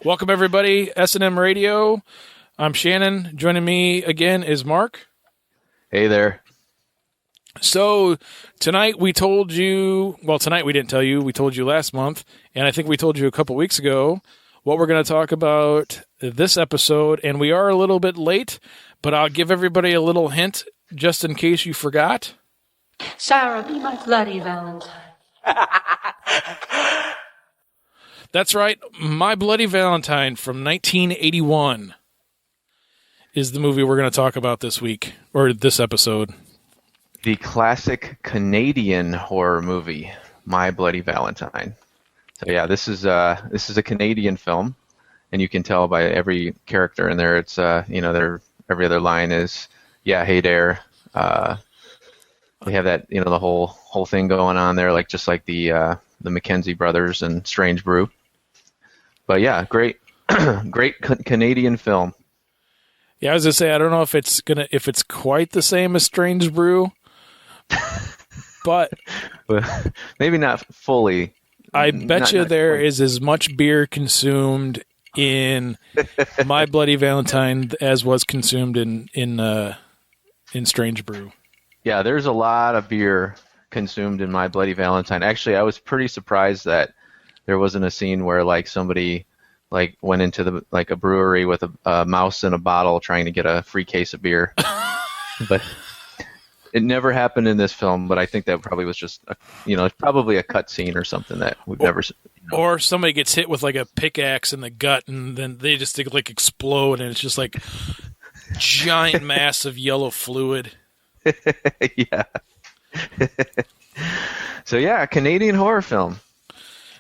Welcome, everybody. S&M Radio. I'm Shannon. Joining me again is Mark. Hey there. So tonight we told you, well, tonight we didn't tell you, we told you last month, and I think we told you a couple weeks ago what we're going to talk about this episode, and we are a little bit late, but I'll give everybody a little hint just in case you forgot. Sarah, be my bloody Valentine. That's right. My Bloody Valentine from 1981 is the movie we're going to talk about this week, or this episode. The classic Canadian horror movie, My Bloody Valentine. So yeah, this is a Canadian film, and you can tell by every character in there. It's every other line is hey there. They have that the whole thing going on there, just like the Mackenzie brothers and Strange Brew. But yeah, great Canadian film. Yeah, I was gonna say I don't know if it's quite the same as Strange Brew, but maybe not fully. I bet you there is as much beer consumed in My Bloody Valentine as was consumed in Strange Brew. Yeah, there's a lot of beer consumed in My Bloody Valentine. Actually, I was pretty surprised that there wasn't a scene where somebody went into a brewery with a mouse in a bottle trying to get a free case of beer. But it never happened in this film. But I think that probably was just it's probably a cut scene or something that we've never seen. Or somebody gets hit with a pickaxe in the gut and then they just explode and it's just giant mass of yellow fluid. Yeah. So yeah, a Canadian horror film.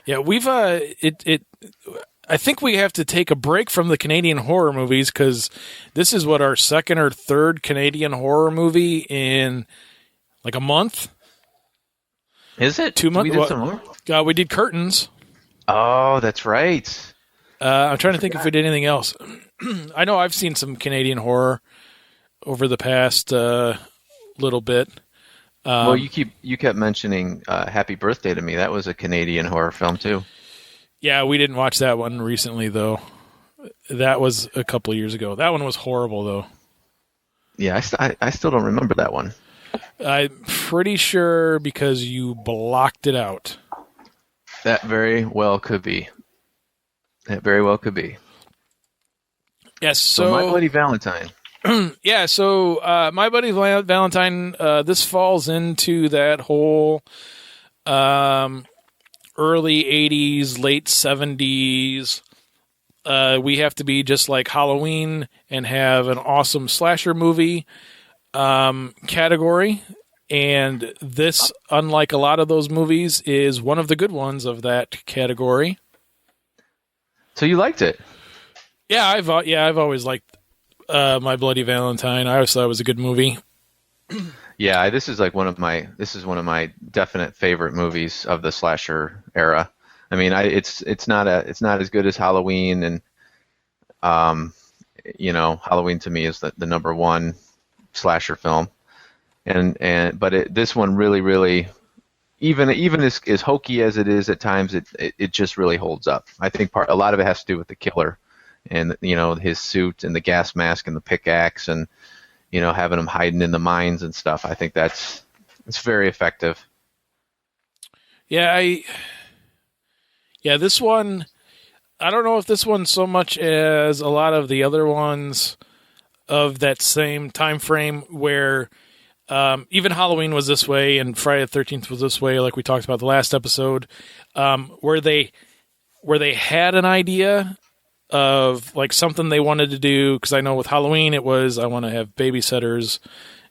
Yeah, we've I think we have to take a break from the Canadian horror movies because this is our second or third Canadian horror movie in a month. Is it 2 months? We did some more. We did Curtains. Oh, that's right. I'm trying to think if we did anything else. I know I've seen some Canadian horror over the past little bit. Well, you kept mentioning Happy Birthday to Me. That was a Canadian horror film too. Yeah, we didn't watch that one recently though. That was a couple of years ago. That one was horrible though. Yeah, I still don't remember that one. I'm pretty sure because you blocked it out. That very well could be. Yes. So My Bloody Valentine. Yeah, so My Bloody Valentine, this falls into that whole early 80s, late 70s. We have to be just like Halloween and have an awesome slasher movie category. And this, unlike a lot of those movies, is one of the good ones of that category. So you liked it? Yeah, I've always liked My Bloody Valentine. I always thought it was a good movie. Yeah, this is one of my definite favorite movies of the slasher era. I mean, it's not as good as Halloween, and Halloween to me is the number one slasher film, but this one really even as hokey as it is at times, it just really holds up. I think a lot of it has to do with the killer. And his suit and the gas mask and the pickaxe and having him hiding in the mines and stuff. I think it's very effective. Yeah, this one, I don't know if this one so much as a lot of the other ones of that same time frame where even Halloween was this way and Friday the 13th was this way, like we talked about the last episode, where they had an idea of something they wanted to do, because I know with Halloween it was I want to have babysitters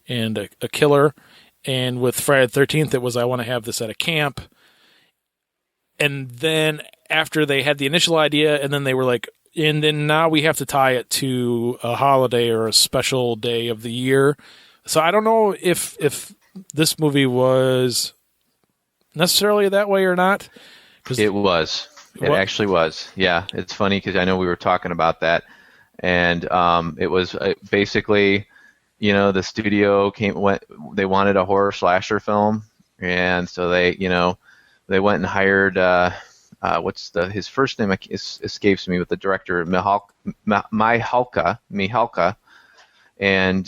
and a killer, and with Friday the 13th it was I want to have this at a camp. And then after they had the initial idea, and then they were and then now we have to tie it to a holiday or a special day of the year. So I don't know if this movie was necessarily that way or not. It was. It actually was. Yeah, it's funny because I know we were talking about that, and it was basically, the studio they wanted a horror slasher film, and so they went and hired his first name escapes me, but the director Mihalka, and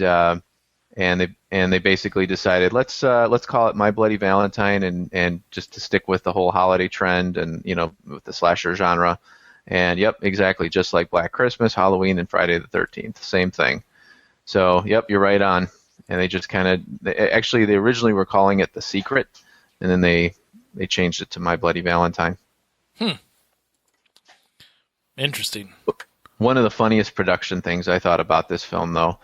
they basically decided let's call it My Bloody Valentine, and just to stick with the whole holiday trend, and with the slasher genre. And yep, exactly, just like Black Christmas, Halloween, and Friday the 13th, same thing. So yep, you're right on. And they just kind of they originally were calling it The Secret, and then they changed it to My Bloody Valentine. Interesting. One of the funniest production things I thought about this film, though,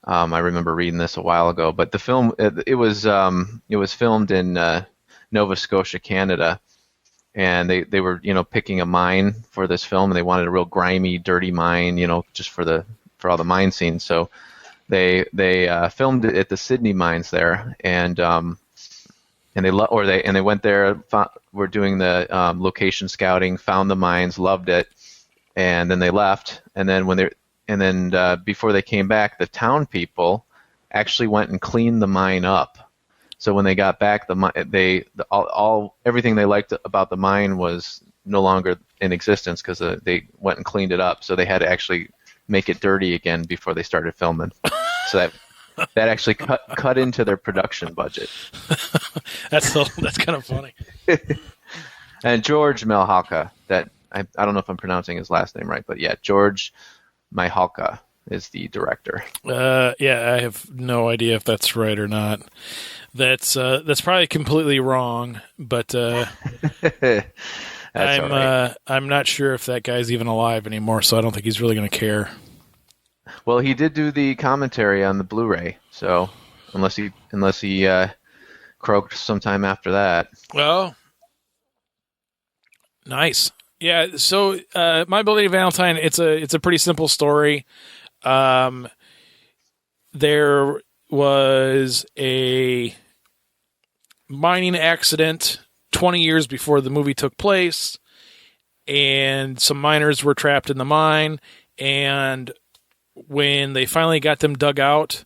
I remember reading this a while ago, but the film it was filmed in Nova Scotia, Canada, and they were picking a mine for this film, and they wanted a real grimy, dirty mine, just for all the mine scenes. So they filmed it at the Sydney mines there, and they went there, were doing the location scouting, found the mines, loved it, and then they left. And then before they came back, the town people actually went and cleaned the mine up. So when they got back, everything they liked about the mine was no longer in existence because they went and cleaned it up. So they had to actually make it dirty again before they started filming. So that actually cut into their production budget. That's kind of funny. And George Mihalka, that I don't know if I'm pronouncing his last name right, but yeah, George Mihalka is the director. Yeah, I have no idea if that's right or not. That's probably completely wrong, but I'm not sure if that guy's even alive anymore, so I don't think he's really going to care. Well, he did do the commentary on the Blu-ray, so unless he croaked sometime after that. Well, nice. Yeah, so My Bloody Valentine, it's a pretty simple story. There was a mining accident 20 years before the movie took place, and some miners were trapped in the mine, and when they finally got them dug out,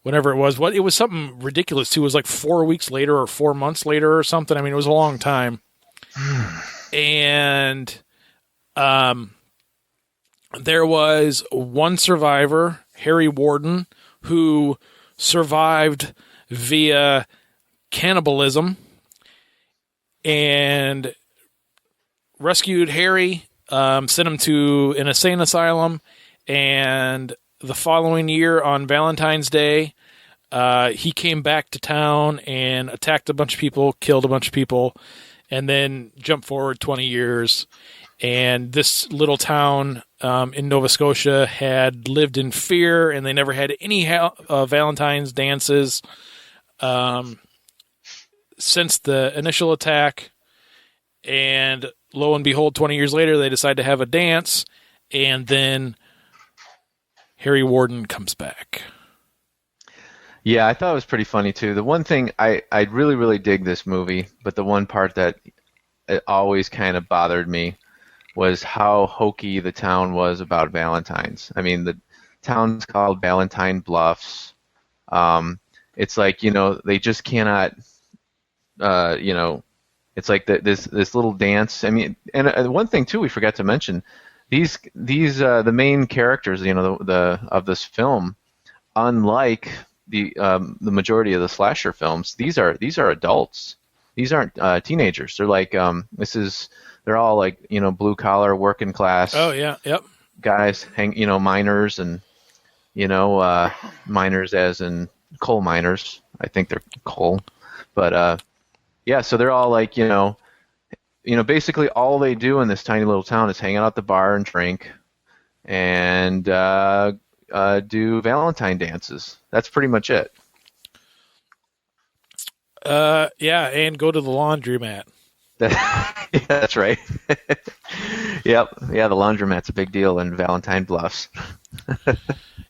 whenever it was something ridiculous too. It was like 4 weeks later or 4 months later or something. I mean, it was a long time. And there was one survivor, Harry Warden, who survived via cannibalism and rescued Harry, sent him to an insane asylum, and the following year on Valentine's Day, he came back to town and attacked a bunch of people, killed a bunch of people, and then jumped forward 20 years. And this little town in Nova Scotia had lived in fear, and they never had any Valentine's dances since the initial attack. And lo and behold, 20 years later, they decide to have a dance, and then Harry Warden comes back. Yeah, I thought it was pretty funny too. The one thing I really, really dig this movie, but the one part that it always kind of bothered me was how hokey the town was about Valentine's. I mean, the town's called Valentine Bluffs. It's like, they just cannot, it's like this little dance. I mean, and one thing too we forgot to mention, these the main characters, of this film, unlike the majority of the slasher films, these are adults. These aren't teenagers. They're like they're all like blue collar working class. Oh yeah, yep. Guys, miners and miners as in coal miners. I think they're coal, but yeah. So they're all like basically all they do in this tiny little town is hang out at the bar and drink, and do Valentine dances. That's pretty much it. Yeah, and go to the laundromat. Yeah, that's right. Yep. Yeah, the laundromat's a big deal in Valentine Bluffs.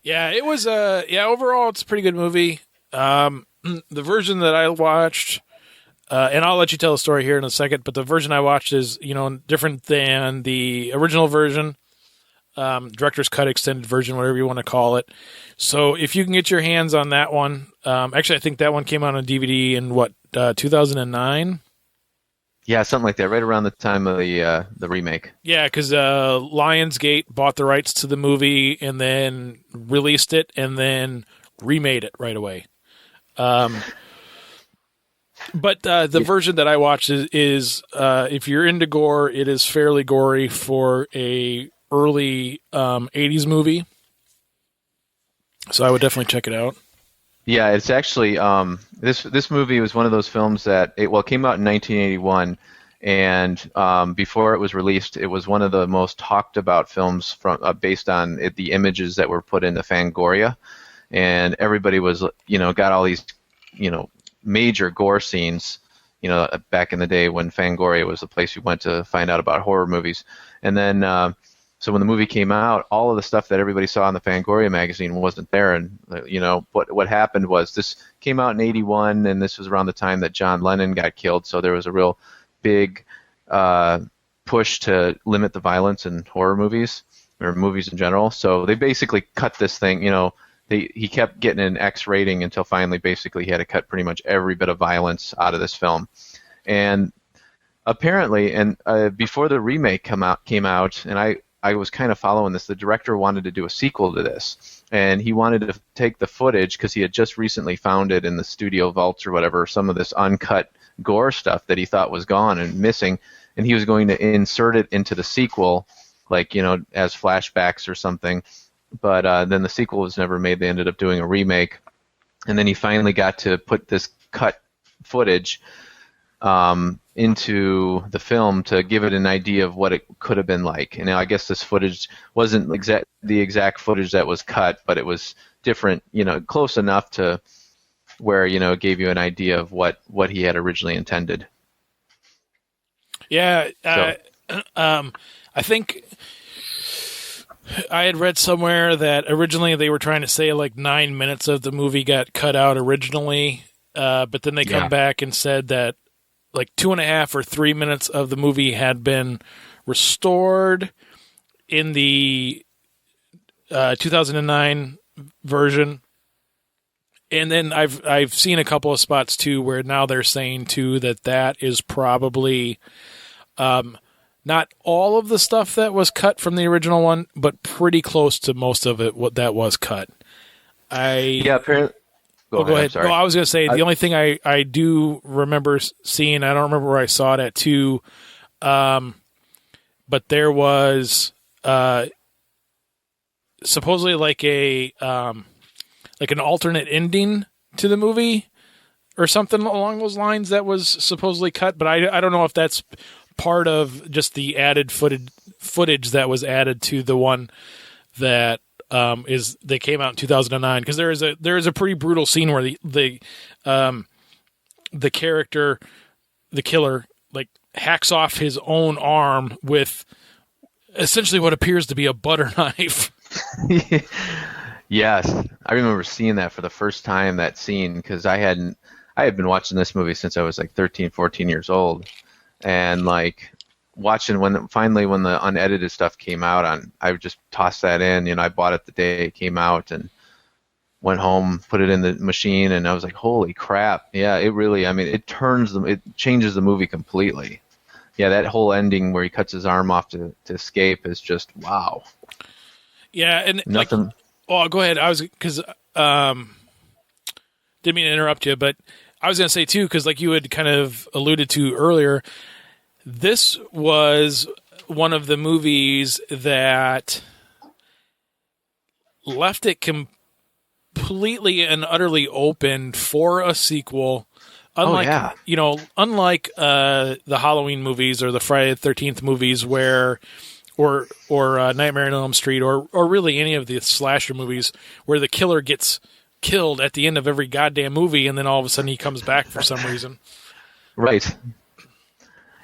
Yeah, it was overall it's a pretty good movie. The version that I watched, and I'll let you tell the story here in a second, but the version I watched is, different than the original version. Director's cut, extended version, whatever you want to call it. So if you can get your hands on that one, actually I think that one came out on DVD in 2009? Yeah, something like that. Right around the time of the remake. Yeah, because Lionsgate bought the rights to the movie and then released it and then remade it right away. But the version that I watched is if you're into gore, it is fairly gory for a early 80s movie. So I would definitely check it out. Yeah, it's actually this movie was one of those films that it came out in 1981, and before it was released, it was one of the most talked about films from based on the images that were put into Fangoria, and everybody was got all these major gore scenes, back in the day when Fangoria was the place you went to find out about horror movies, and then. So when the movie came out, all of the stuff that everybody saw in the Fangoria magazine wasn't there, and what happened was this came out in '81, and this was around the time that John Lennon got killed. So there was a real big push to limit the violence in horror movies or movies in general. So they basically cut this thing. He kept getting an X rating until finally, basically, he had to cut pretty much every bit of violence out of this film, and apparently, and before the remake came out, and I was kind of following this. The director wanted to do a sequel to this, and he wanted to take the footage because he had just recently found it in the studio vaults or whatever, some of this uncut gore stuff that he thought was gone and missing, and he was going to insert it into the sequel, like as flashbacks or something. But then the sequel was never made. They ended up doing a remake, and then he finally got to put this cut footage into the film to give it an idea of what it could have been like. And now I guess this footage wasn't the exact footage that was cut, but it was different, close enough to where, it gave you an idea of what he had originally intended. Yeah, I think I had read somewhere that originally they were trying to say like 9 minutes of the movie got cut out originally, but then they come back and said that like 2.5 or 3 minutes of the movie had been restored in the 2009 version, and then I've seen a couple of spots too where now they're saying too that is probably not all of the stuff that was cut from the original one, but pretty close to most of it. What that was cut. Apparently. Go ahead. No, I was going to say the only thing I do remember seeing, I don't remember where I saw it at too, but there was supposedly like an alternate ending to the movie or something along those lines that was supposedly cut, but I don't know if that's part of just the added footage that was added to the one that they came out in 2009, because there is a pretty brutal scene where the character, the killer, like hacks off his own arm with essentially what appears to be a butter knife. Yes, I remember seeing that for the first time, that scene, because I had been watching this movie since I was like 13, 14 years old, and like watching when the unedited stuff came out I just tossed that in. I bought it the day it came out and went home, put it in the machine, and I was like, holy crap. Yeah, it really, it changes the movie completely. Yeah, that whole ending where he cuts his arm off to escape is just wow. Yeah, and nothing. Go ahead. Because didn't mean to interrupt you, but I was going to say too, because like you had kind of alluded to earlier, this was one of the movies that left it completely and utterly open for a sequel. Unlike, unlike the Halloween movies or the Friday the 13th movies or Nightmare on Elm Street or really any of the slasher movies where the killer gets killed at the end of every goddamn movie and then all of a sudden he comes back for some reason. Right.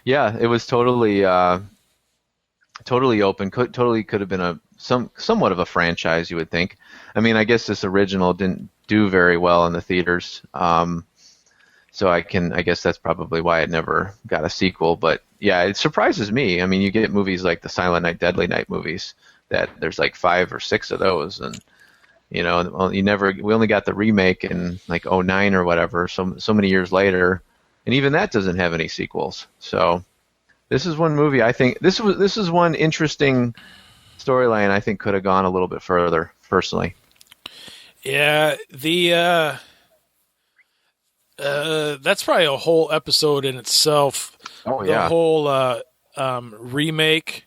Yeah, it was totally open. Totally could have been somewhat of a franchise, you would think. I guess this original didn't do very well in the theaters, so I guess that's probably why it never got a sequel. But yeah, it surprises me. You get movies like the Silent Night, Deadly Night movies that there's like 5 or 6 of those, and we only got the remake in like '09 or whatever. So many years later. and even that doesn't have any sequels. So this is one movie I think this is one interesting storyline I think could have gone a little bit further, personally. Yeah, that's probably a whole episode in itself. Oh, The yeah. whole remake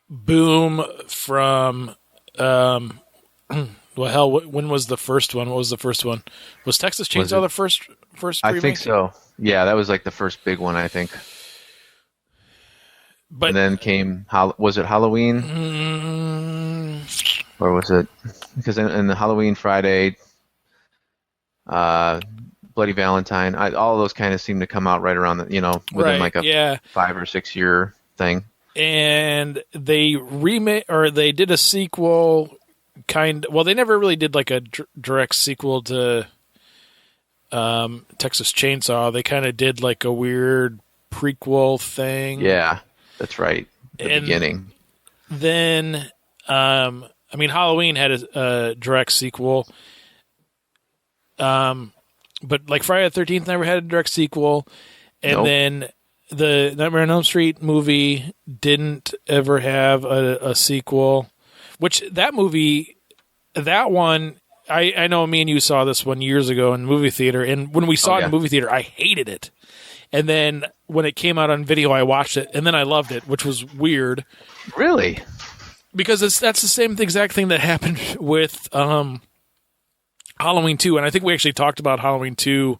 boom from well, hell, when was the first one? What was the first one? Was Texas Chainsaw the first remake? I think so. Yeah, that was like the first big one, I think. But And then came, was it Halloween? Or was it, because in the Halloween, Friday, Bloody Valentine, all of those kind of seem to come out right around within right, like a yeah. 5 or 6 year thing. And they they did a sequel well, they never really did like a direct sequel to Texas Chainsaw. They kind of did like a weird prequel thing. Yeah, that's right. The beginning. Then, Halloween had a direct sequel. But like Friday the 13th never had a direct sequel. And Nope. then the Nightmare on Elm Street movie didn't ever have a sequel. Which that one, I know me and you saw this one years ago in the movie theater. And when we saw it in the movie theater, I hated it. And then when it came out on video, I watched it, and then I loved it, which was weird. Really? Because that's the same exact thing that happened with Halloween 2. And I think we actually talked about Halloween 2,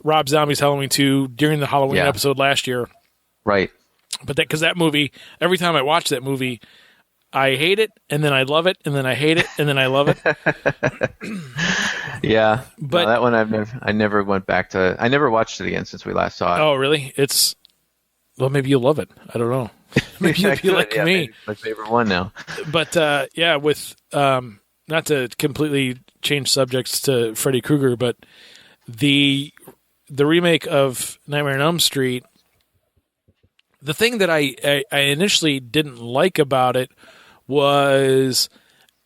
Rob Zombie's Halloween 2, during the Halloween episode last year. Right. But because that movie, every time I watch that movie, I hate it, and then I love it, and then I hate it, and then I love it. Yeah, but no, that one I never went back to. I never watched it again since we last saw it. Oh, really? Well, maybe you'll love it. I don't know. Maybe you'll be like me. It's my favorite one now. But with not to completely change subjects to Freddy Krueger, but the remake of Nightmare on Elm Street. The thing that I initially didn't like about it was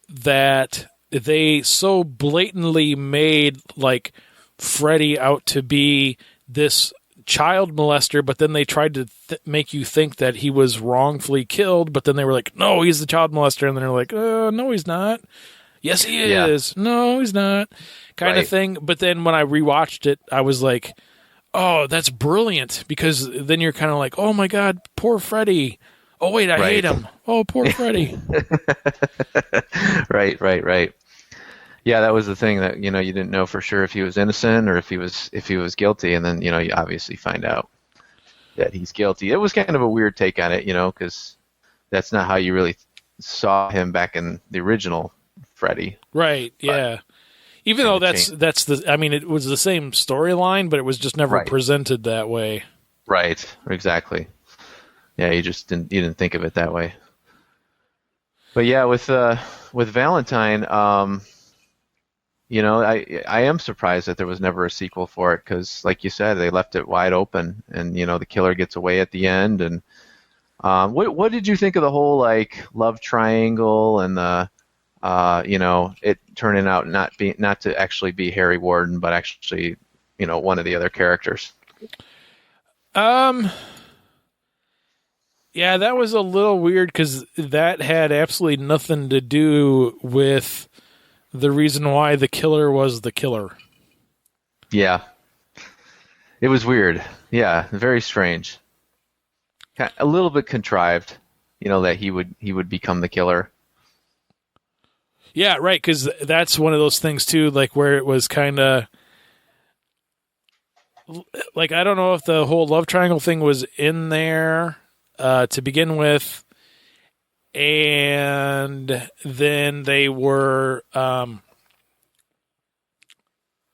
that they so blatantly made like Freddy out to be this child molester, but then they tried to make you think that he was wrongfully killed, but then they were like, no, he's the child molester, and then they're like, no, he's not. Yes, he is. Yeah. No, he's not. Kind of thing. But then when I rewatched it, I was like, oh, that's brilliant, because then you're kind of like, oh my God, poor Freddy. Oh wait, I hate him. Oh, poor Freddy. Right. Yeah, that was the thing that you didn't know for sure if he was innocent or if he was guilty, and then you obviously find out that he's guilty. It was kind of a weird take on it, because that's not how you really saw him back in the original Freddy. Right. Yeah. Even though that's it was the same storyline, but it was just never presented that way. Right. Exactly. Yeah, you didn't think of it that way. But yeah, with Valentine, I am surprised that there was never a sequel for it, because, like you said, they left it wide open, and the killer gets away at the end. And what did you think of the whole love triangle and the it turning out not to actually be Harry Warden, but actually one of the other characters? Yeah, that was a little weird, because that had absolutely nothing to do with the reason why the killer was the killer. Yeah. It was weird. Yeah, very strange. A little bit contrived, that he would become the killer. Yeah, right, because that's one of those things, too, where it was kind of... I don't know if the whole love triangle thing was in there to begin with, and then they were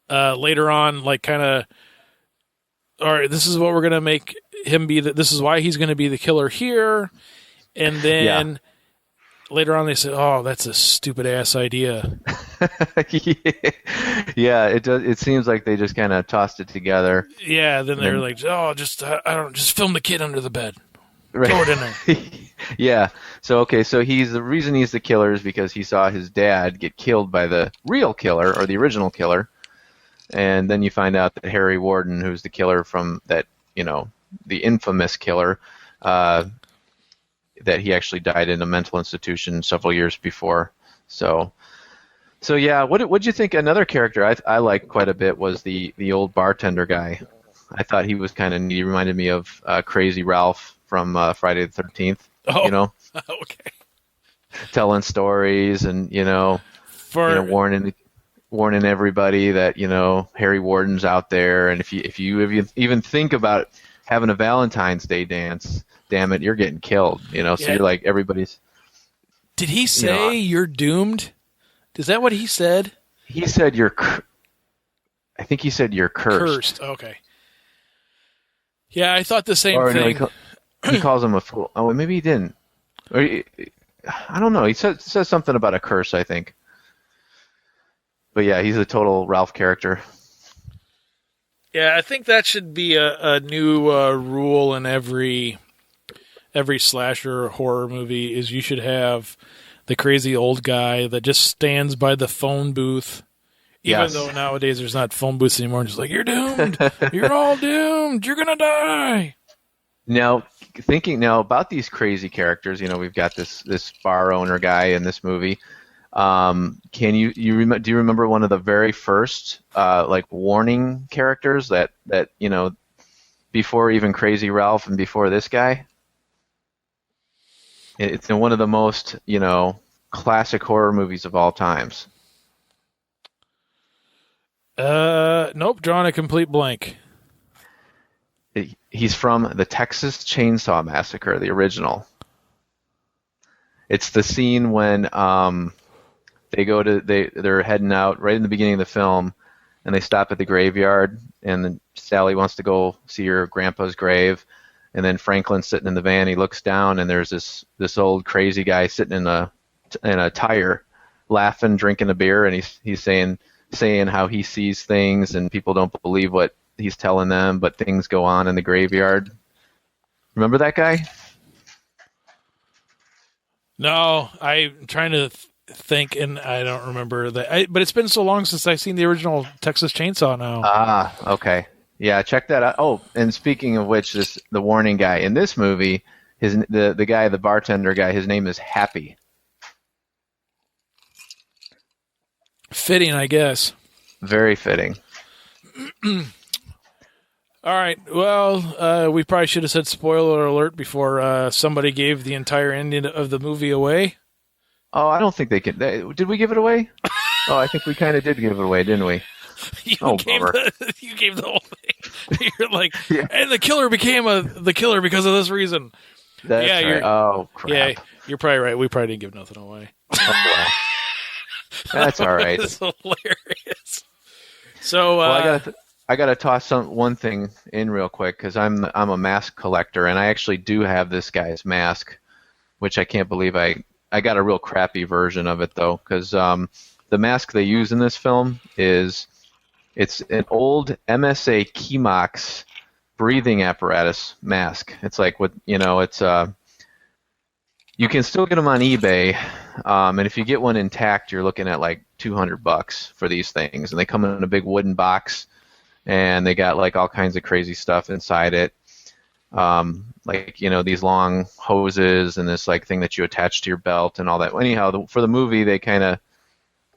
later on all right, this is what we're gonna make him be. This is why he's gonna be the killer here, and then later on they said, oh, that's a stupid ass idea. Yeah, it does. It seems like they just kind of tossed it together. Yeah, then they're like, oh, just film the kid under the bed. Throw it in there. Yeah. So the reason he's the killer is because he saw his dad get killed by the real killer, or the original killer. and then you find out that Harry Warden, who's the killer from that, the infamous killer, that he actually died in a mental institution several years before. So yeah, what'd you think? Another character I liked quite a bit was the old bartender guy. I thought he was kind of neat. He reminded me of Crazy Ralph from Friday the 13th. Oh, okay. Telling stories and warning everybody that Harry Warden's out there, and if you even think about having a Valentine's Day dance, damn it, you're getting killed. So you're like everybody's. Did he say you're doomed? Is that what he said? He said I think he said you're cursed. Cursed. Okay. Yeah, I thought the same thing. No, he calls him a fool. Oh, maybe he didn't. Or I don't know. He says something about a curse, I think. But yeah, he's a total Ralph character. Yeah, I think that should be a new rule in every slasher or horror movie. Is you should have the crazy old guy that just stands by the phone booth. Even though nowadays there's not phone booths anymore, and just like, you're doomed. You're all doomed. You're gonna die. Now, thinking about these crazy characters, we've got this bar owner guy in this movie. Do you remember one of the very first warning characters that before even Crazy Ralph and before this guy? It's in one of the most classic horror movies of all times. Nope, drawing a complete blank. He's from the Texas Chainsaw Massacre, the original. It's the scene when they're heading out right in the beginning of the film, and they stop at the graveyard, and then Sally wants to go see her grandpa's grave, and then Franklin's sitting in the van. He looks down, and there's this old crazy guy sitting in a tire, laughing, drinking a beer, and he's saying how he sees things, and people don't believe what he's telling them, but things go on in the graveyard. Remember that guy? No, I'm trying to think, and I don't remember that. But it's been so long since I've seen the original Texas Chainsaw now. Ah, okay. Yeah, check that out. Oh, and speaking of which, the warning guy in this movie, the bartender guy, his name is Happy. Fitting, I guess. Very fitting. All right. Well, we probably should have said spoiler alert before somebody gave the entire ending of the movie away. Oh, I don't think they can. Did we give it away? Oh, I think we kind of did give it away, didn't we? You gave the whole thing. You're like, and the killer became the killer because of this reason. That's right. Oh, crap. Yeah, you're probably right. We probably didn't give nothing away. Oh, well. That's all right. It's hilarious. So, I gotta toss one thing in real quick because I'm a mask collector, and I actually do have this guy's mask, which I can't believe I got a real crappy version of it though, because the mask they use in this film it's an old MSA Chemox breathing apparatus mask. It's like you can still get them on eBay, and if you get one intact, you're looking at like $200 for these things, and they come in a big wooden box, and they got like all kinds of crazy stuff inside it, these long hoses and this like thing that you attach to your belt and all that. Anyhow, for the movie, they kind of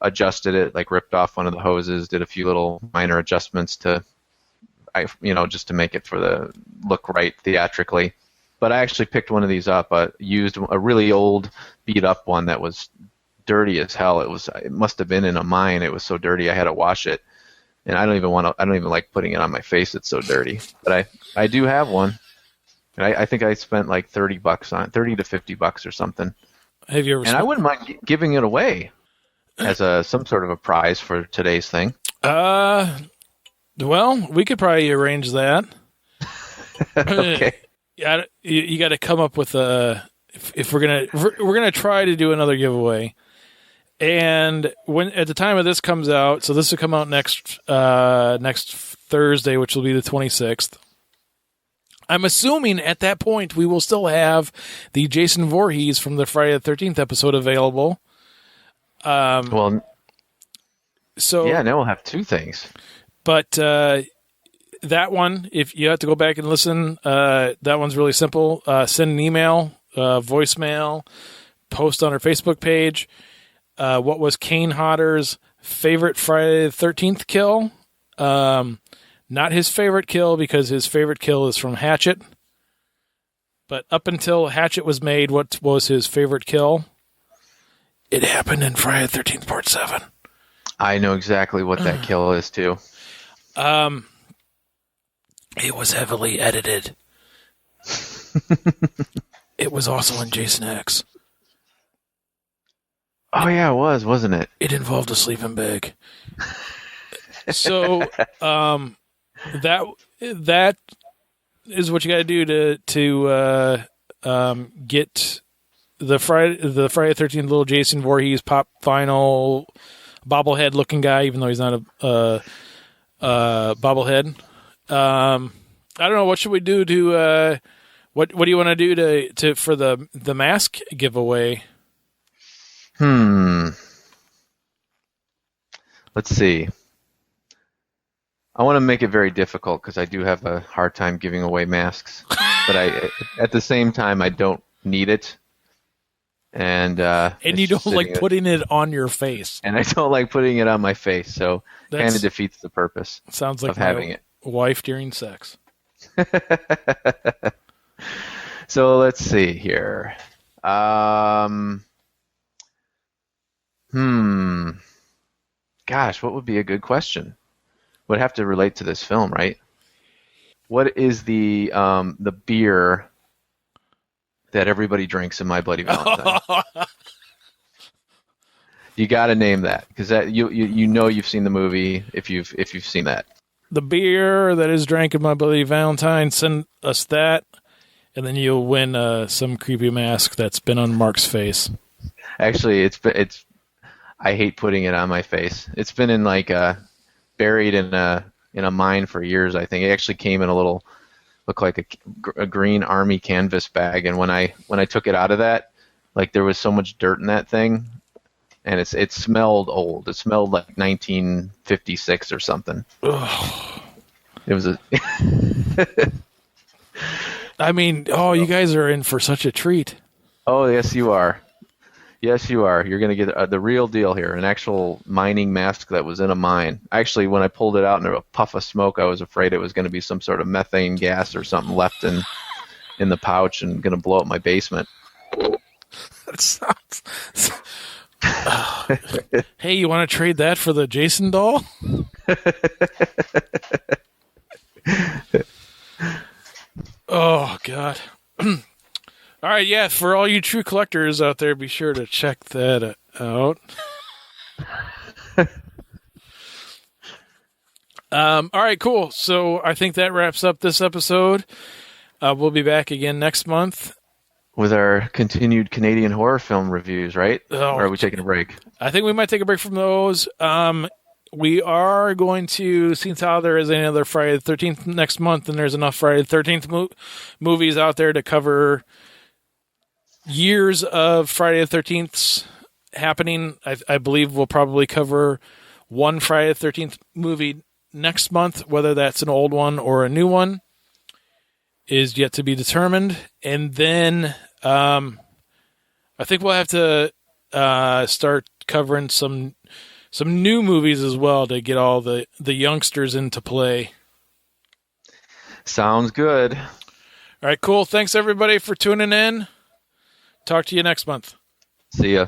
adjusted it, like ripped off one of the hoses, did a few little minor adjustments just to make it for the look right theatrically. But I actually picked one of these up. Used a really old, beat up one that was dirty as hell. It must have been in a mine. It was so dirty I had to wash it, and I don't even like putting it on my face. It's so dirty. But I do have one, and I think I spent like $30 on it, $30 to $50 or something. Have you ever? And I wouldn't mind giving it away as some sort of a prize for today's thing. Well, we could probably arrange that. Okay. Yeah, you got to come up with if we're gonna try to do another giveaway, and when at the time of this comes out, so this will come out next Thursday, which will be the 26th. I'm assuming at that point we will still have the Jason Voorhees from the Friday the 13th episode available. Now we'll have two things. But that one, if you have to go back and listen, that one's really simple. Send an email, voicemail, post on our Facebook page. What was Kane Hodder's favorite Friday the 13th kill? Not his favorite kill, because his favorite kill is from Hatchet. But up until Hatchet was made, what was his favorite kill? It happened in Friday the 13th Part 7. I know exactly what that kill is, too. It was heavily edited. It was also in Jason X. Oh, yeah, it was, wasn't it? It involved a sleeping bag. So, that is what you got to do to get the Friday the 13th little Jason Voorhees pop vinyl bobblehead looking guy, even though he's not a bobblehead. I don't know. What should we do to what do you want to do to for the mask giveaway? Let's see. I want to make it very difficult because I do have a hard time giving away masks, but at the same time I don't need it, and you don't like putting it on your face, and I don't like putting it on my face, so kind of defeats the purpose. Sounds like of having it. Wife during sex. So let's see here. Gosh, what would be a good question? Would have to relate to this film, right? What is the beer that everybody drinks in My Bloody Valentine? You got to name that, because that you know you've seen the movie if you've seen that. The beer that is drank in My Bloody Valentine. Send us that, and then you'll win some creepy mask that's been on Mark's face. Actually, it's I hate putting it on my face. It's been in buried in a mine for years. I think it actually came in looked like a green army canvas bag, and when I took it out of that, there was so much dirt in that thing, and it smelled old. It smelled like 1956 or something. Ugh. It was a. I mean, you guys are in for such a treat. Oh, yes, you are. Yes, you are. You're going to get the real deal here, an actual mining mask that was in a mine. Actually, when I pulled it out in a puff of smoke, I was afraid it was going to be some sort of methane gas or something left in the pouch and going to blow up my basement. That sounds... Hey, you want to trade that for the Jason doll? Oh, God. All right, yeah, for all you true collectors out there, be sure to check that out. All right, cool. So I think that wraps up this episode. We'll be back again next month. With our continued Canadian horror film reviews, right? Oh, or are we taking a break? I think we might take a break from those. We are going to, since how there is another Friday the 13th next month, and there's enough Friday the 13th movies out there to cover years of Friday the 13ths happening. I believe we'll probably cover one Friday the 13th movie next month, whether that's an old one or a new one is yet to be determined. And then I think we'll have to start covering some new movies as well to get all the youngsters into play. Sounds good. All right, cool. Thanks everybody for tuning in. Talk to you next month. See ya.